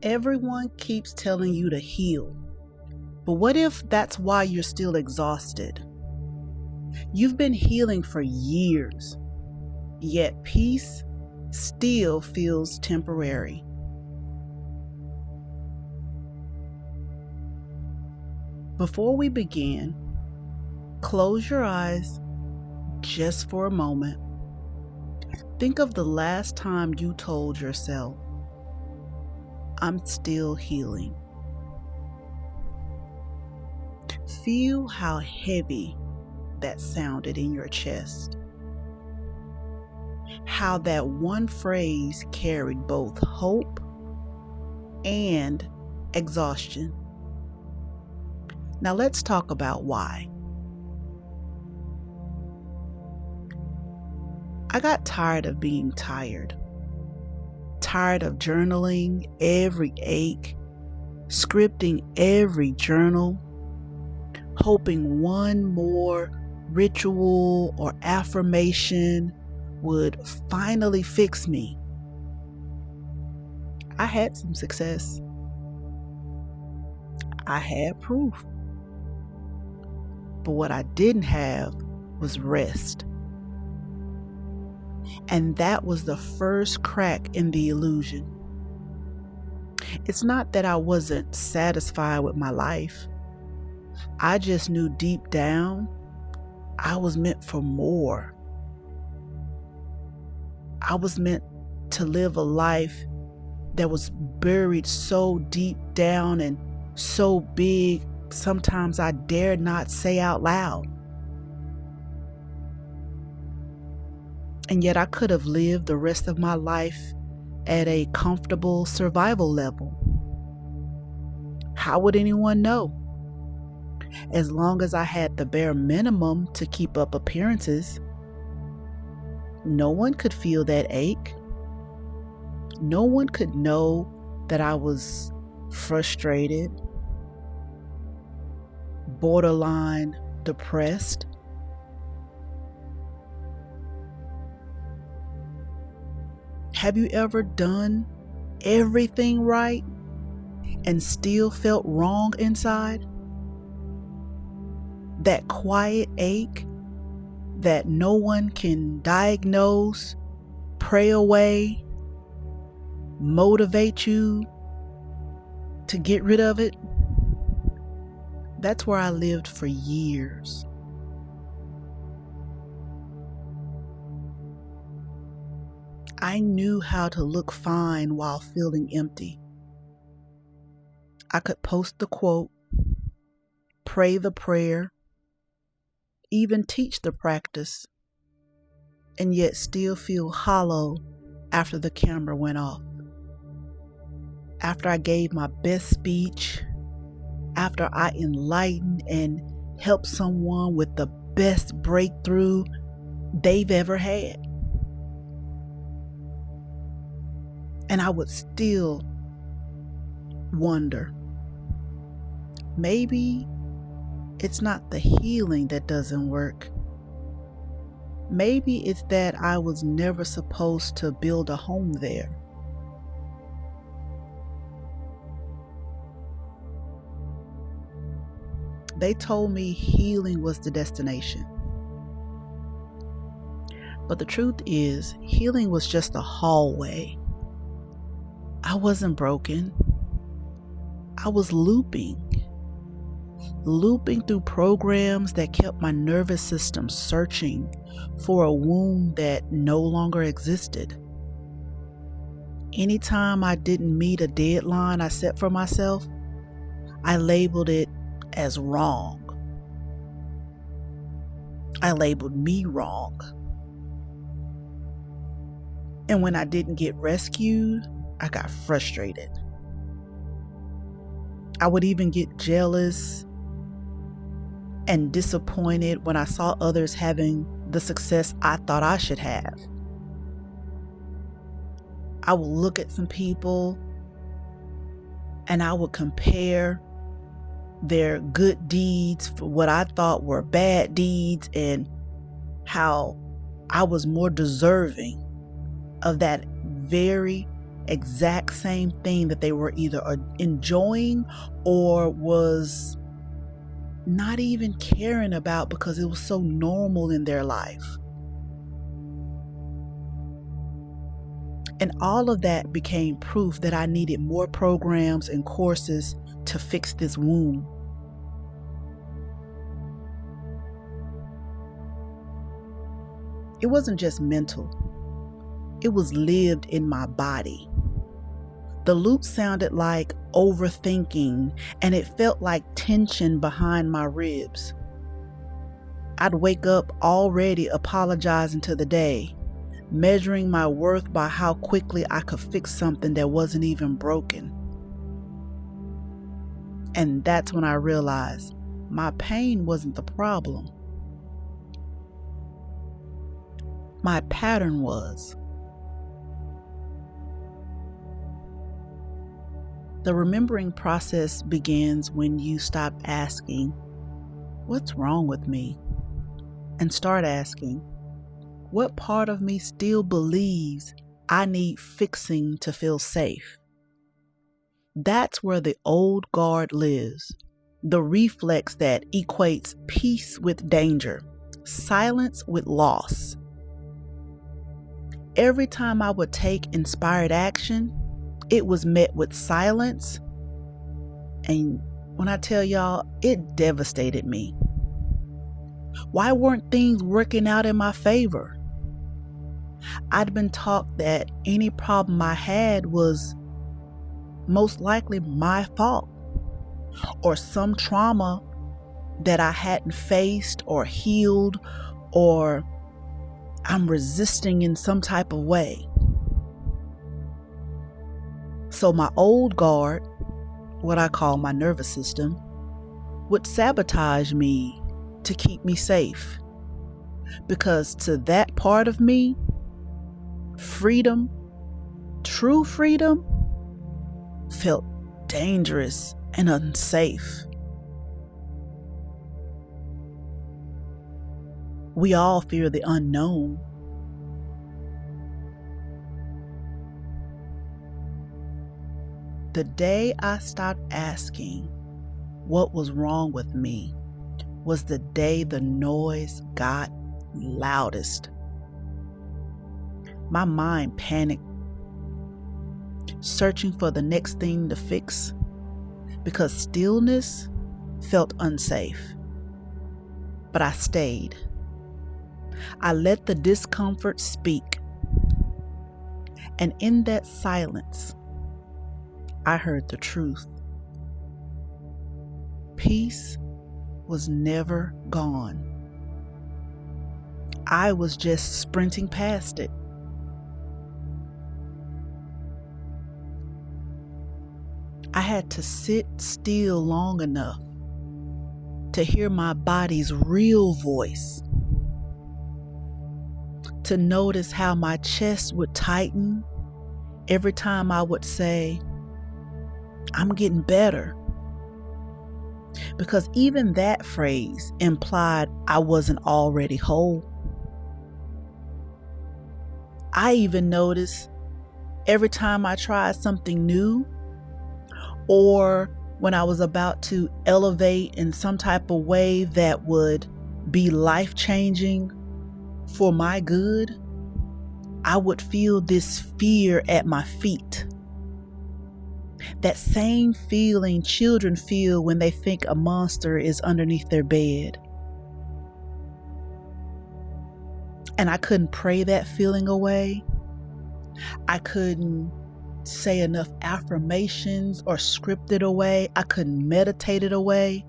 Everyone keeps telling you to heal. But what if that's why you're still exhausted? You've been healing for years, yet peace still feels temporary. Before we begin, close your eyes just for a moment. Think of the last time you told yourself, "I'm still healing." Feel how heavy that sounded in your chest. How that one phrase carried both hope and exhaustion. Now let's talk about why. I got tired of being tired. Tired of journaling every ache, scripting every journal, hoping one more ritual or affirmation would finally fix me. I had some success. I had proof. But what I didn't have was rest. And that was the first crack in the illusion. It's not that I wasn't satisfied with my life. I just knew deep down I was meant for more. I was meant to live a life that was buried so deep down and so big, sometimes I dared not say out loud. And yet I could have lived the rest of my life at a comfortable survival level. How would anyone know? As long as I had the bare minimum to keep up appearances, no one could feel that ache. No one could know that I was frustrated, borderline depressed. Have you ever done everything right and still felt wrong inside? That quiet ache that no one can diagnose, pray away, motivate you to get rid of it. That's where I lived for years. I knew how to look fine while feeling empty. I could post the quote, pray the prayer, even teach the practice, and yet still feel hollow after the camera went off. After I gave my best speech, after I enlightened and helped someone with the best breakthrough they've ever had. And I would still wonder, maybe it's not the healing that doesn't work. Maybe it's that I was never supposed to build a home there. They told me healing was the destination. But the truth is, healing was just a hallway. I wasn't broken. I was looping through programs that kept my nervous system searching for a wound that no longer existed. Anytime I didn't meet a deadline I set for myself, I labeled it as wrong. I labeled me wrong. And when I didn't get rescued, I got frustrated. I would even get jealous and disappointed when I saw others having the success I thought I should have. I would look at some people and I would compare their good deeds for what I thought were bad deeds and how I was more deserving of that very exact same thing that they were either enjoying or was not even caring about because it was so normal in their life. And all of that became proof that I needed more programs and courses to fix this wound. It wasn't just mental. It was lived in my body. The loop sounded like overthinking, and it felt like tension behind my ribs. I'd wake up already apologizing to the day, measuring my worth by how quickly I could fix something that wasn't even broken. And that's when I realized my pain wasn't the problem. My pattern was. The remembering process begins when you stop asking, "What's wrong with me?" and start asking, "What part of me still believes I need fixing to feel safe?" That's where the old guard lives, the reflex that equates peace with danger, silence with loss. Every time I would take inspired action, it was met with silence, and when I tell y'all, it devastated me. Why weren't things working out in my favor? I'd been taught that any problem I had was most likely my fault, or some trauma that I hadn't faced or healed, or I'm resisting in some type of way. So my old guard, what I call my nervous system, would sabotage me to keep me safe. Because to that part of me, freedom, true freedom, felt dangerous and unsafe. We all fear the unknown. The day I stopped asking what was wrong with me was the day the noise got loudest. My mind panicked, searching for the next thing to fix, because stillness felt unsafe. But I stayed. I let the discomfort speak. And in that silence, I heard the truth. Peace was never gone. I was just sprinting past it. I had to sit still long enough to hear my body's real voice, to notice how my chest would tighten every time I would say, "I'm getting better." Because even that phrase implied I wasn't already whole. I even noticed every time I tried something new, or when I was about to elevate in some type of way that would be life-changing for my good, I would feel this fear at my feet. That same feeling children feel when they think a monster is underneath their bed. And I couldn't pray that feeling away. I couldn't say enough affirmations or script it away. I couldn't meditate it away.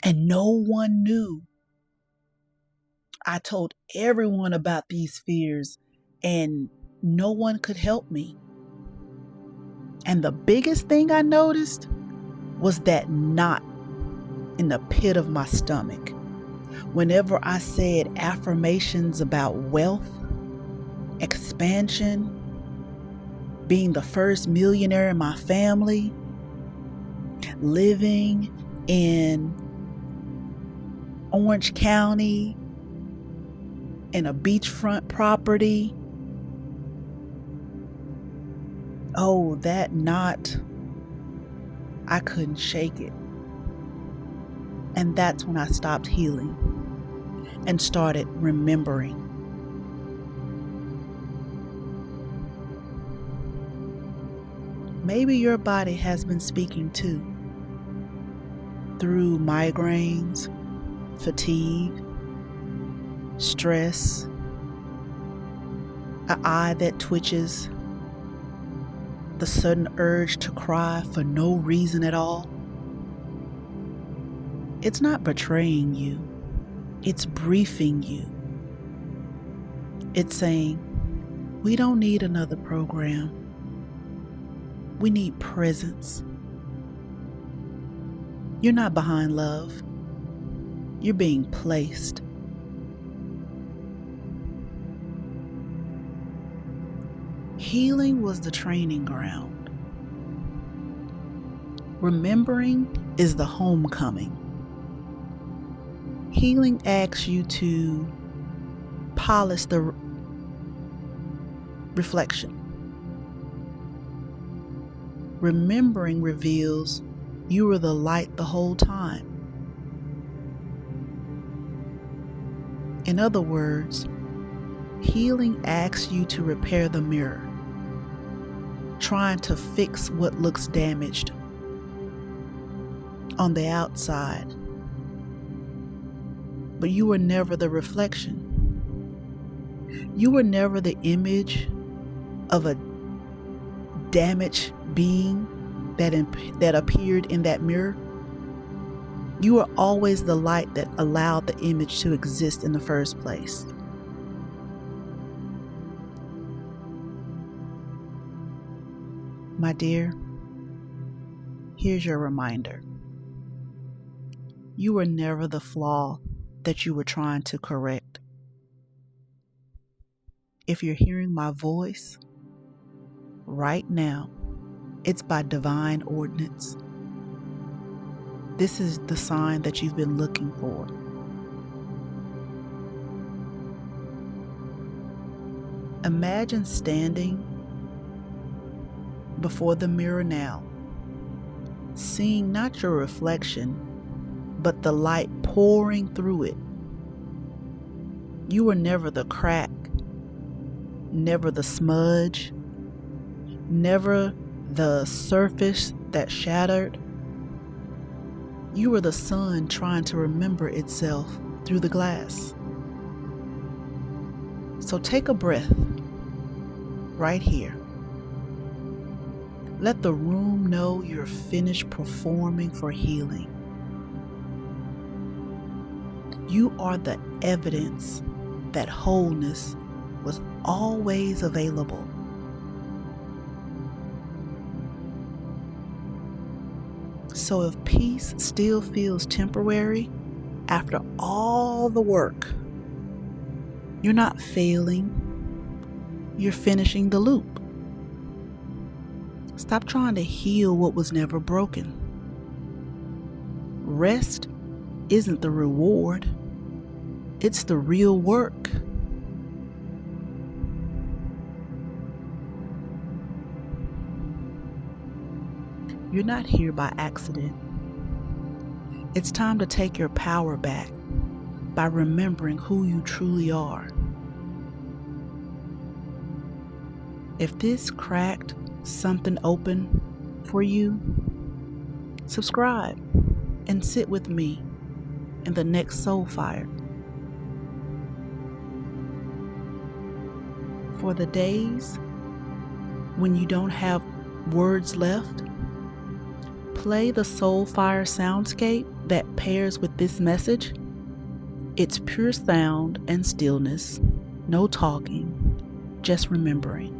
And no one knew. I told everyone about these fears, and no one could help me. And the biggest thing I noticed was that knot in the pit of my stomach. Whenever I said affirmations about wealth, expansion, being the first millionaire in my family, living in Orange County in a beachfront property. Oh, that knot, I couldn't shake it. And that's when I stopped healing and started remembering. Maybe your body has been speaking too, through migraines, fatigue, stress, an eye that twitches, the sudden urge to cry for no reason at all. It's not betraying you, it's briefing you. It's saying, we don't need another program. We need presence. You're not behind love. You're being placed. Healing was the training ground. Remembering is the homecoming. Healing asks you to polish the reflection. Remembering reveals you were the light the whole time. In other words, healing asks you to repair the mirror, trying to fix what looks damaged on the outside. But you were never the reflection. You were never the image of a damaged being that appeared in that mirror. You were always the light that allowed the image to exist in the first place. My dear, here's your reminder. You were never the flaw that you were trying to correct. If you're hearing my voice right now, it's by divine ordinance. This is the sign that you've been looking for. Imagine standing before the mirror now, seeing not your reflection, but the light pouring through it. You were never the crack, never the smudge, never the surface that shattered. You were the sun trying to remember itself through the glass. So take a breath right here. Let the room know you're finished performing for healing. You are the evidence that wholeness was always available. So if peace still feels temporary after all the work, you're not failing, you're finishing the loop. Stop trying to heal what was never broken. Rest isn't the reward, it's the real work. You're not here by accident. It's time to take your power back by remembering who you truly are. If this cracked something open for you, subscribe and sit with me in the next SoulFire. For the days when you don't have words left, play the SoulFire Soundscape that pairs with this message. It's pure sound and stillness, no talking, just remembering.